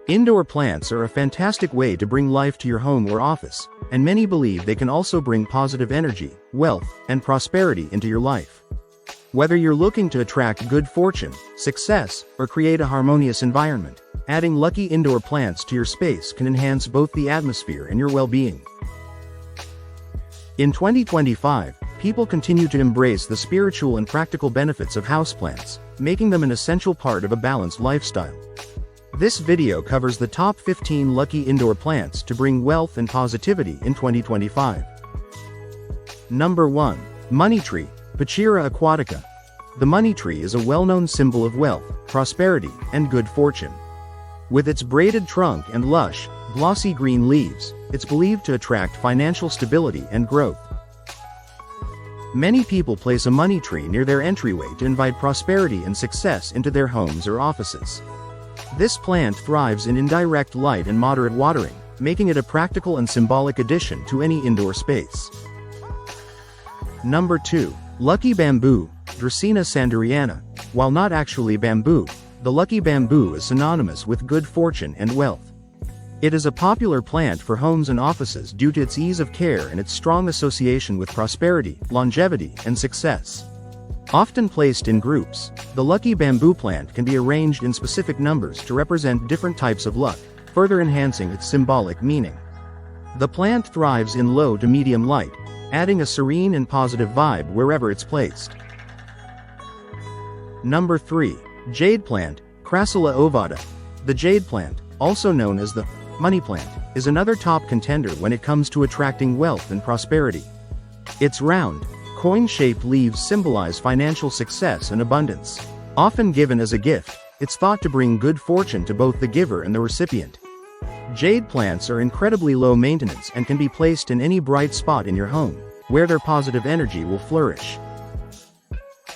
Indoor plants are a fantastic way to bring life to your home or office, and many believe they can also bring positive energy, wealth, and prosperity into your life. Whether you're looking to attract good fortune, success, or create a harmonious environment, adding lucky indoor plants to your space can enhance both the atmosphere and your well-being. In 2025, people continue to embrace the spiritual and practical benefits of houseplants, making them an essential part of a balanced lifestyle. This video covers the top 15 lucky indoor plants to bring wealth and positivity in 2025. Number 1. Money Tree, Pachira aquatica. The money tree is a well-known symbol of wealth, prosperity, and good fortune. With its braided trunk and lush, glossy green leaves, it's believed to attract financial stability and growth. Many people place a money tree near their entryway to invite prosperity and success into their homes or offices. This plant thrives in indirect light and moderate watering, making it a practical and symbolic addition to any indoor space. Number 2. Lucky Bamboo, Dracaena sanderiana. While not actually bamboo, the lucky bamboo is synonymous with good fortune and wealth. It is a popular plant for homes and offices due to its ease of care and its strong association with prosperity, longevity, and success. Often placed in groups, the lucky bamboo plant can be arranged in specific numbers to represent different types of luck, further enhancing its symbolic meaning. The plant thrives in low to medium light, adding a serene and positive vibe wherever it's placed. Number 3. Jade Plant, Crassula ovata. The jade plant, also known as the money plant, is another top contender when it comes to attracting wealth and prosperity. Its round, coin-shaped leaves symbolize financial success and abundance. Often given as a gift, it's thought to bring good fortune to both the giver and the recipient. Jade plants are incredibly low maintenance and can be placed in any bright spot in your home, where their positive energy will flourish.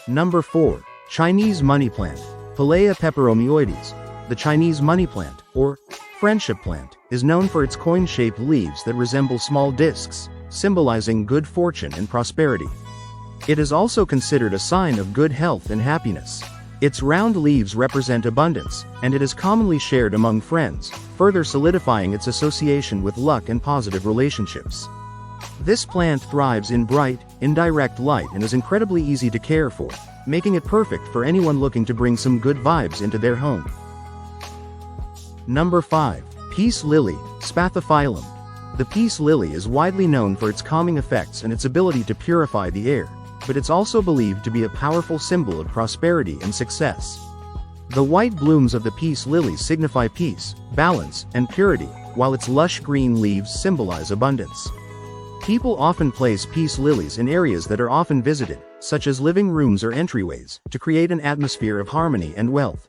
Number 4. Chinese Money Plant, Pelea peperomioides. The Chinese money plant, or friendship plant, is known for its coin-shaped leaves that resemble small discs, symbolizing good fortune and prosperity. It is also considered a sign of good health and happiness. Its round leaves represent abundance, and it is commonly shared among friends, further solidifying its association with luck and positive relationships. This plant thrives in bright, indirect light and is incredibly easy to care for, making it perfect for anyone looking to bring some good vibes into their home. Number 5. Peace Lily, Spathiphyllum. The peace lily is widely known for its calming effects and its ability to purify the air, but it's also believed to be a powerful symbol of prosperity and success. The white blooms of the peace lily signify peace, balance, and purity, while its lush green leaves symbolize abundance. People often place peace lilies in areas that are often visited, such as living rooms or entryways, to create an atmosphere of harmony and wealth.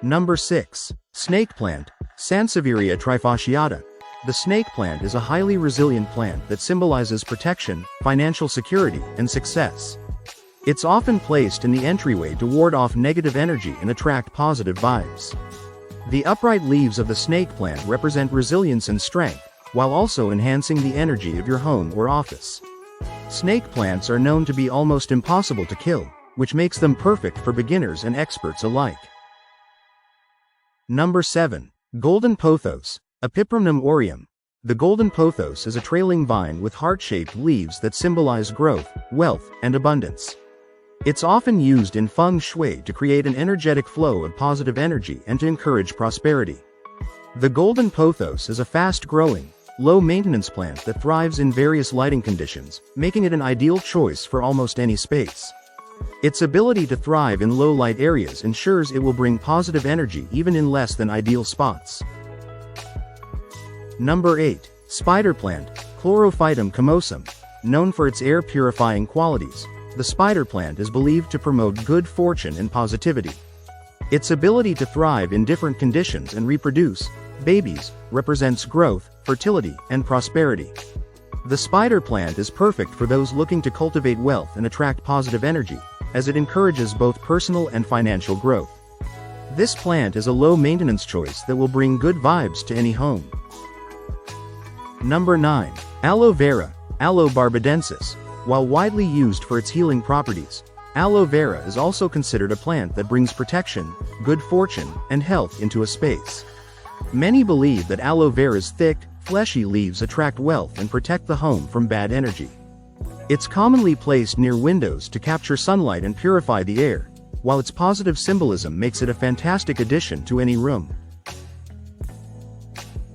Number 6. Snake Plant, Sansevieria trifasciata. The snake plant is a highly resilient plant that symbolizes protection, financial security, and success. It's often placed in the entryway to ward off negative energy and attract positive vibes. The upright leaves of the snake plant represent resilience and strength, while also enhancing the energy of your home or office. Snake plants are known to be almost impossible to kill, which makes them perfect for beginners and experts alike. Number 7. Golden Pothos, Epipremnum aureum. The golden pothos is a trailing vine with heart-shaped leaves that symbolize growth, wealth, and abundance. It's often used in Feng Shui to create an energetic flow of positive energy and to encourage prosperity. The golden pothos is a fast-growing, low-maintenance plant that thrives in various lighting conditions, making it an ideal choice for almost any space. Its ability to thrive in low-light areas ensures it will bring positive energy even in less than ideal spots. Number 8. Spider Plant, Chlorophytum comosum. Known for its air-purifying qualities, the spider plant is believed to promote good fortune and positivity. Its ability to thrive in different conditions and reproduce babies represents growth, fertility, and prosperity. The spider plant is perfect for those looking to cultivate wealth and attract positive energy, as it encourages both personal and financial growth. This plant is a low-maintenance choice that will bring good vibes to any home. Number 9. Aloe Vera, Aloe barbadensis. While widely used for its healing properties, Aloe Vera is also considered a plant that brings protection, good fortune, and health into a space. Many believe that aloe vera's thick, fleshy leaves attract wealth and protect the home from bad energy. It's commonly placed near windows to capture sunlight and purify the air, while its positive symbolism makes it a fantastic addition to any room.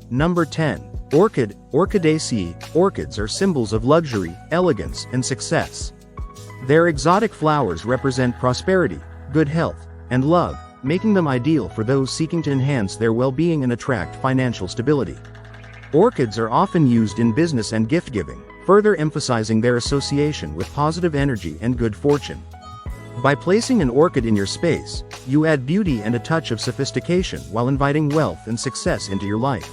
Number 10. Orchid, Orchidaceae. Orchids are symbols of luxury, elegance, and success. Their exotic flowers represent prosperity, good health, and love, making them ideal for those seeking to enhance their well-being and attract financial stability. Orchids are often used in business and gift-giving, further emphasizing their association with positive energy and good fortune. By placing an orchid in your space, you add beauty and a touch of sophistication while inviting wealth and success into your life.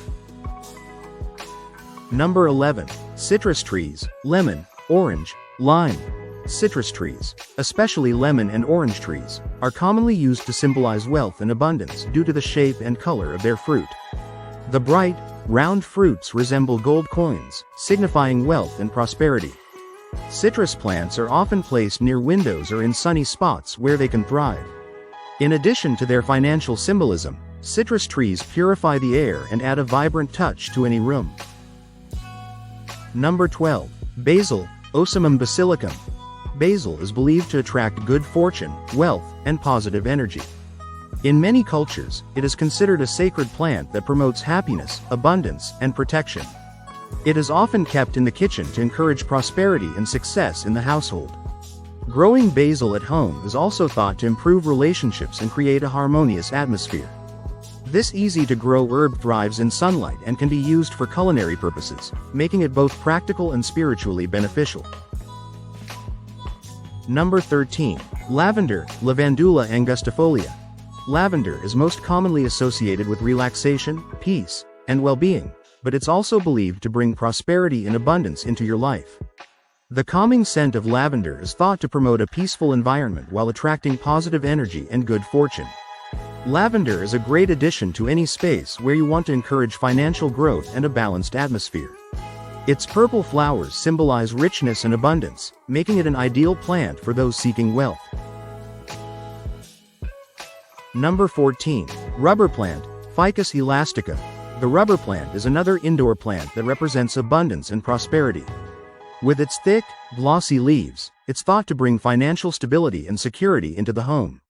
Number 11. Citrus trees, lemon, orange, lime. Citrus trees, especially lemon and orange trees, are commonly used to symbolize wealth and abundance due to the shape and color of their fruit. The bright, round fruits resemble gold coins, signifying wealth and prosperity. Citrus plants are often placed near windows or in sunny spots where they can thrive. In addition to their financial symbolism, citrus trees purify the air and add a vibrant touch to any room. Number 12. Basil, Ocimum basilicum. Basil is believed to attract good fortune, wealth, and positive energy. In many cultures, it is considered a sacred plant that promotes happiness, abundance, and protection. It is often kept in the kitchen to encourage prosperity and success in the household. Growing basil at home is also thought to improve relationships and create a harmonious atmosphere. This easy-to-grow herb thrives in sunlight and can be used for culinary purposes, making it both practical and spiritually beneficial. Number 13. Lavender, Lavandula angustifolia. Lavender is most commonly associated with relaxation, peace, and well-being, but it's also believed to bring prosperity and abundance into your life. The calming scent of lavender is thought to promote a peaceful environment while attracting positive energy and good fortune. Lavender is a great addition to any space where you want to encourage financial growth and a balanced atmosphere. Its purple flowers symbolize richness and abundance, making it an ideal plant for those seeking wealth. Number 14. Rubber plant, Ficus elastica. The rubber plant is another indoor plant that represents abundance and prosperity. With its thick, glossy leaves, it's thought to bring financial stability and security into the home.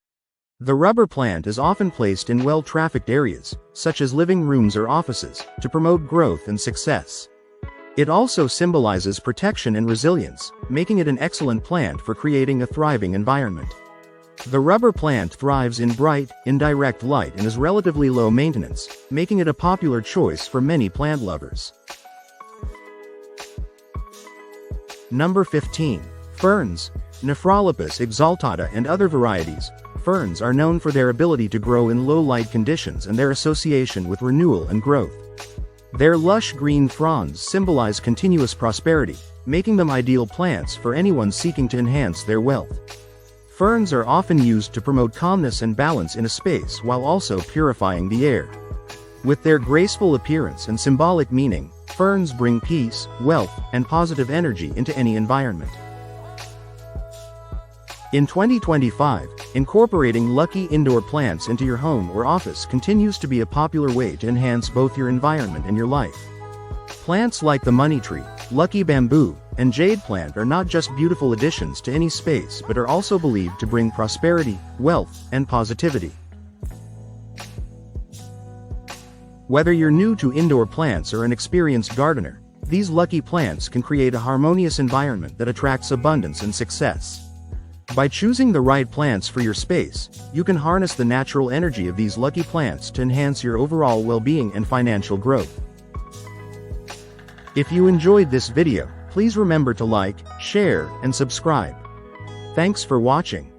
The rubber plant is often placed in well-trafficked areas, such as living rooms or offices, to promote growth and success. It also symbolizes protection and resilience, making it an excellent plant for creating a thriving environment. The rubber plant thrives in bright, indirect light and is relatively low maintenance, making it a popular choice for many plant lovers. Number 15. Ferns, Nephrolepis exaltata and other varieties. Ferns are known for their ability to grow in low-light conditions and their association with renewal and growth. Their lush green fronds symbolize continuous prosperity, making them ideal plants for anyone seeking to enhance their wealth. Ferns are often used to promote calmness and balance in a space while also purifying the air. With their graceful appearance and symbolic meaning, ferns bring peace, wealth, and positive energy into any environment. In 2025, incorporating lucky indoor plants into your home or office continues to be a popular way to enhance both your environment and your life. Plants like the money tree, lucky bamboo, and jade plant are not just beautiful additions to any space but are also believed to bring prosperity, wealth, and positivity. Whether you're new to indoor plants or an experienced gardener, these lucky plants can create a harmonious environment that attracts abundance and success. By choosing the right plants for your space, you can harness the natural energy of these lucky plants to enhance your overall well-being and financial growth. If you enjoyed this video, please remember to like, share, and subscribe. Thanks for watching.